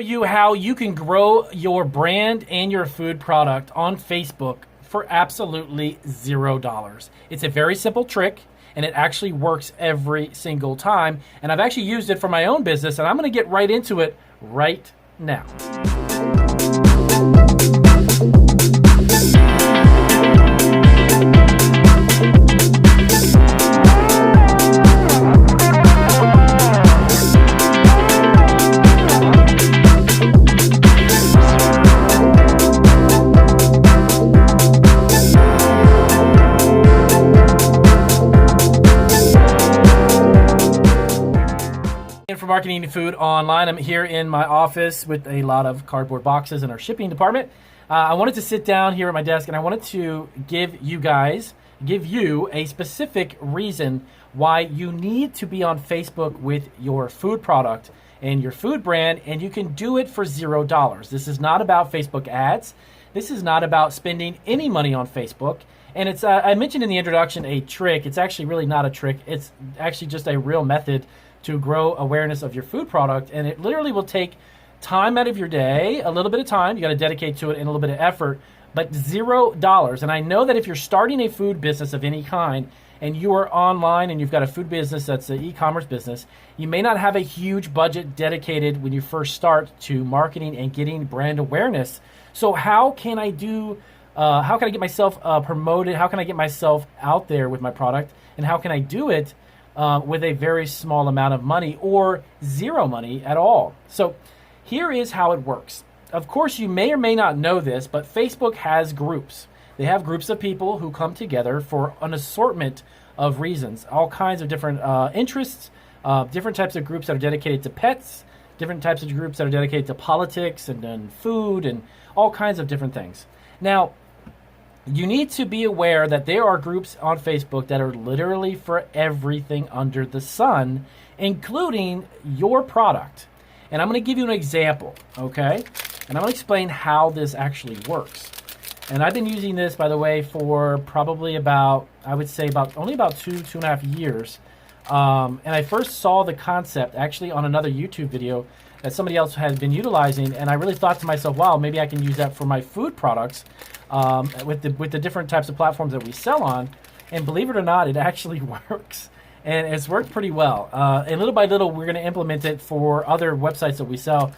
You how you can grow your brand and your food product on Facebook for absolutely $0. It's a very simple trick and it actually works every single time. And I've actually used it for my own business and I'm going to get right into it right now. For marketing and food online, I'm here in my office with a lot of cardboard boxes in our shipping department. I wanted to sit down here at my desk and I wanted to give you a specific reason why you need to be on Facebook with your food product and your food brand, and you can do it for $0. This is not about Facebook ads. This is not about spending any money on Facebook. And it's I mentioned in the introduction a trick. It's actually really not a trick. It's actually just a real method to grow awareness of your food product, and it literally will take time out of your day, a little bit of time, you got to dedicate to it, and a little bit of effort, but $0. And I know that if you're starting a food business of any kind, and you are online and you've got a food business that's an e-commerce business, you may not have a huge budget dedicated when you first start to marketing and getting brand awareness. So how can I get myself promoted? How can I get myself out there with my product? And how can I do it with a very small amount of money or zero money at all? So here is how it works. Of course, you may or may not know this, but Facebook has groups. They have groups of people who come together for an assortment of reasons, all kinds of different interests, different types of groups that are dedicated to pets, different types of groups that are dedicated to politics and then food and all kinds of different things. Now, you need to be aware that there are groups on Facebook that are literally for everything under the sun, including your product. And I'm going to give you an example, okay? And I'm going to explain how this actually works. And I've been using this, by the way, for probably about, I would say only about two and a half years. And I first saw the concept actually on another YouTube video that somebody else had been utilizing, and I really thought to myself, wow, maybe I can use that for my food products with the different types of platforms that we sell on. And believe it or not, it actually works, and it's worked pretty well. And little by little, we're going to implement it for other websites that we sell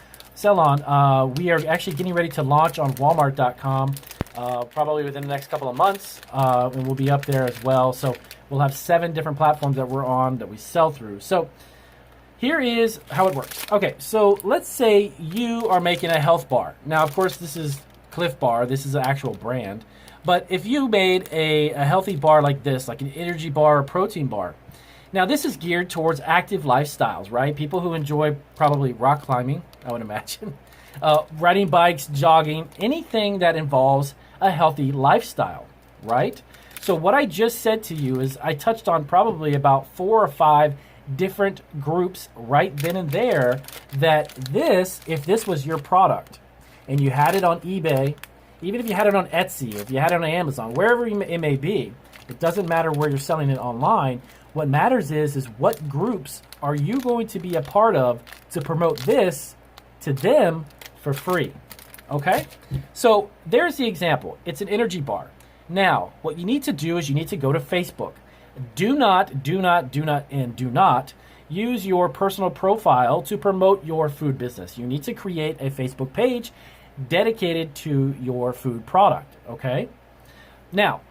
on. We are actually getting ready to launch on Walmart.com probably within the next couple of months, and we'll be up there as well. So we'll have 7 different platforms that we're on that we sell through. So here is how it works. Okay, so let's say you are making a health bar. Now, of course, this is Cliff Bar. This is an actual brand. But if you made a healthy bar like this, like an energy bar or protein bar, now this is geared towards active lifestyles, right? People who enjoy probably rock climbing, I would imagine, riding bikes, jogging, anything that involves a healthy lifestyle, right? So what I just said to you is I touched on probably about 4 or 5 different groups right then and there that if this was your product and you had it on eBay, even if you had it on Etsy, or if you had it on Amazon, wherever it may be, it doesn't matter where you're selling it online. What matters is what groups are you going to be a part of to promote this to them for free, okay? So there's the example. It's an energy bar. Now, what you need to do is you need to go to Facebook. Do not use your personal profile to promote your food business. You need to create a Facebook page dedicated to your food product, okay? Now,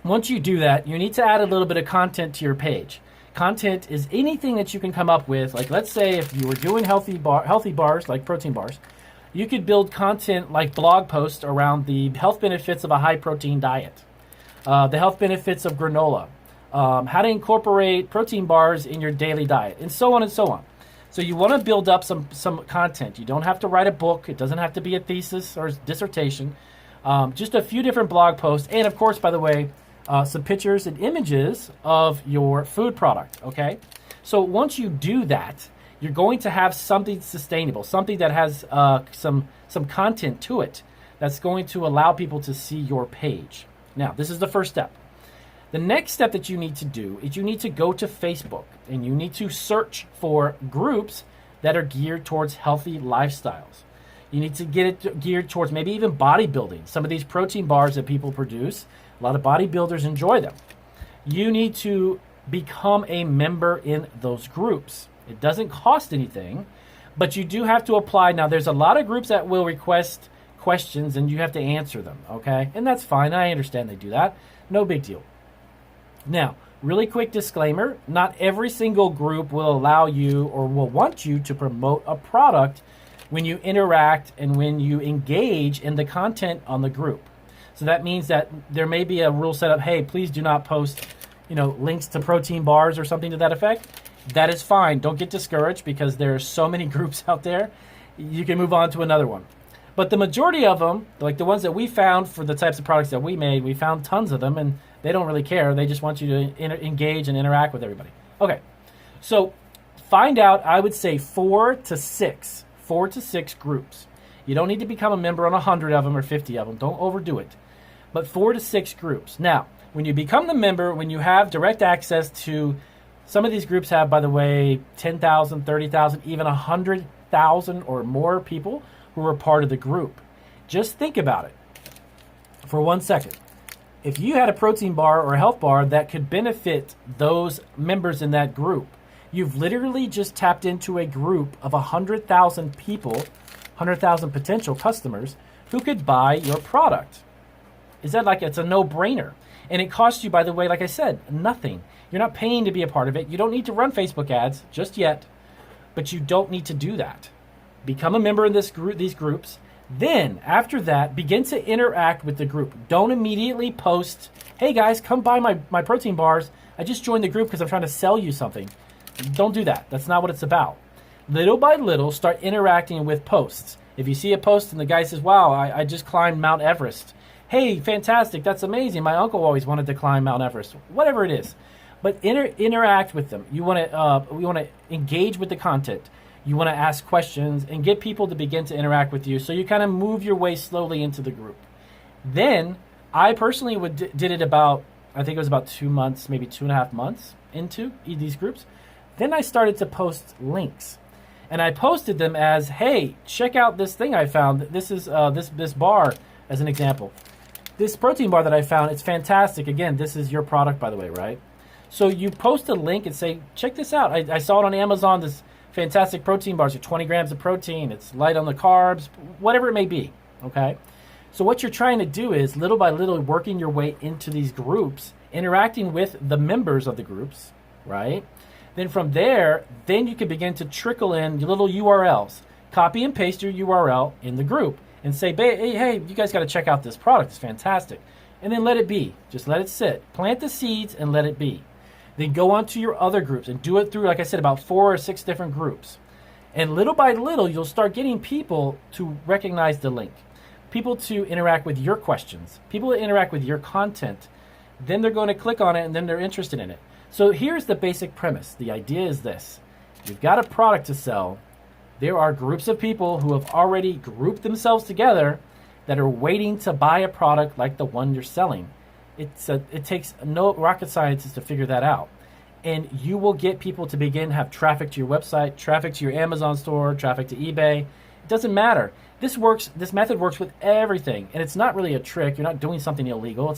once you do that, you need to add a little bit of content to your page. Content is anything that you can come up with. Like, let's say if you were doing healthy bars, like protein bars, you could build content like blog posts around the health benefits of a high-protein diet, the health benefits of granola, how to incorporate protein bars in your daily diet, and so on and so on. So you want to build up some content. You don't have to write a book. It doesn't have to be a thesis or dissertation. Just a few different blog posts. And of course, by the way, some pictures and images of your food product, okay? So once you do that, you're going to have something sustainable, something that has some content to it that's going to allow people to see your page. Now, this is the first step. The next step that you need to do is you need to go to Facebook and you need to search for groups that are geared towards healthy lifestyles. You need to get it geared towards maybe even bodybuilding. Some of these protein bars that people produce, a lot of bodybuilders enjoy them. You need to become a member in those groups. It doesn't cost anything, but you do have to apply. Now, there's a lot of groups that will request questions and you have to answer them, okay? And that's fine. I understand they do that. No big deal. Now, really quick disclaimer, not every single group will allow you or will want you to promote a product when you interact and when you engage in the content on the group. So that means that there may be a rule set up, hey, please do not post, links to protein bars or something to that effect. That is fine. Don't get discouraged because there are so many groups out there. You can move on to another one. But the majority of them, like the ones that we found for the types of products that we made, we found tons of them, and they don't really care. They just want you to engage and interact with everybody. Okay, so find out, I would say 4 to 6 groups. You don't need to become a member on 100 of them or 50 of them. Don't overdo it. But 4 to 6 groups. Now, when you become the member, when you have direct access to, some of these groups have, by the way, 10,000, 30,000, even 100,000 or more people who are part of the group. Just think about it for 1 second. If you had a protein bar or a health bar that could benefit those members in that group, you've literally just tapped into a group of 100,000 people, 100,000 potential customers who could buy your product. Is that it's a no-brainer? And it costs you, by the way, like I said, nothing. You're not paying to be a part of it. You don't need to run Facebook ads just yet, but you don't need to do that. Become a member in these groups. Then, after that, begin to interact with the group. Don't immediately post, hey guys, come buy my protein bars. I just joined the group because I'm trying to sell you something. Don't do that. That's not what it's about. Little by little, start interacting with posts. If you see a post and the guy says, wow, I just climbed Mount Everest. Hey, fantastic. That's amazing. My uncle always wanted to climb Mount Everest. Whatever it is. But interact with them. You want to engage with the content. You want to ask questions and get people to begin to interact with you. So you kind of move your way slowly into the group. Then I personally did it about, I think it was about 2 months, maybe 2.5 months into these groups. Then I started to post links. And I posted them as, hey, check out this thing I found. This is this bar as an example. This protein bar that I found, it's fantastic. Again, this is your product, by the way, right? So you post a link and say, check this out. I saw it on Amazon, this fantastic protein bars are 20 grams of protein. It's light on the carbs, whatever it may be, okay? So what you're trying to do is little by little working your way into these groups, interacting with the members of the groups, right? Then from there, then you can begin to trickle in your little URLs. Copy and paste your URL in the group and say, hey, you guys got to check out this product. It's fantastic. And then let it be. Just let it sit. Plant the seeds and let it be. Then go on to your other groups and do it through, like I said, about 4 or 6 different groups. And little by little, you'll start getting people to recognize the link, people to interact with your questions, people to interact with your content. Then they're going to click on it and then they're interested in it. So here's the basic premise. The idea is this. You've got a product to sell. There are groups of people who have already grouped themselves together that are waiting to buy a product like the one you're selling. It takes no rocket scientists to figure that out. And you will get people to begin to have traffic to your website, traffic to your Amazon store, traffic to eBay. It doesn't matter. This method works with everything. And it's not really a trick. You're not doing something illegal.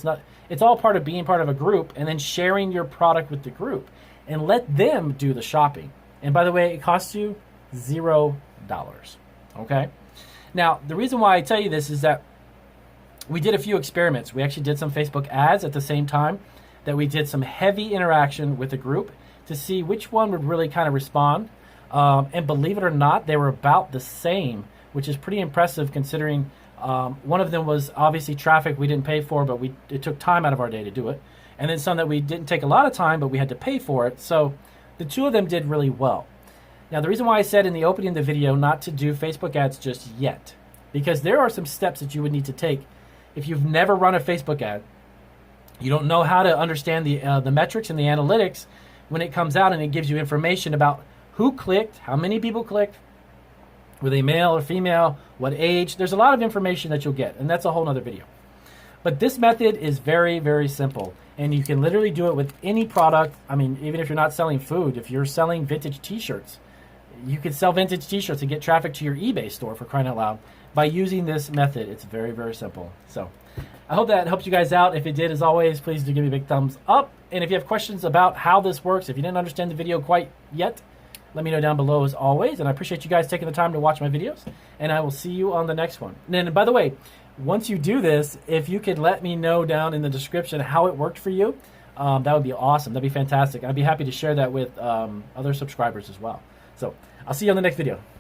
It's all part of being part of a group and then sharing your product with the group. And let them do the shopping. And by the way, it costs you $0. Okay? Now, the reason why I tell you this is that we did a few experiments. We actually did some Facebook ads at the same time that we did some heavy interaction with the group to see which one would really kind of respond. And believe it or not, they were about the same, which is pretty impressive considering one of them was obviously traffic we didn't pay for, but it took time out of our day to do it. And then some that we didn't take a lot of time, but we had to pay for it. So the 2 of them did really well. Now, the reason why I said in the opening of the video not to do Facebook ads just yet, because there are some steps that you would need to take. If you've never run a Facebook ad, you don't know how to understand the metrics and the analytics when it comes out and it gives you information about who clicked, how many people clicked, were they male or female, what age. There's a lot of information that you'll get, and that's a whole other video. But this method is very, very simple, and you can literally do it with any product. I mean, even if you're not selling food, if you're selling vintage t-shirts, you can sell vintage t-shirts and get traffic to your eBay store, for crying out loud, by using this method. It's very, very simple. So I hope that helped you guys out. If it did, as always, please do give me a big thumbs up. And if you have questions about how this works, if you didn't understand the video quite yet, let me know down below as always. And I appreciate you guys taking the time to watch my videos. And I will see you on the next one. And then, by the way, once you do this, if you could let me know down in the description how it worked for you, that would be awesome. That'd be fantastic. I'd be happy to share that with other subscribers as well. So I'll see you on the next video.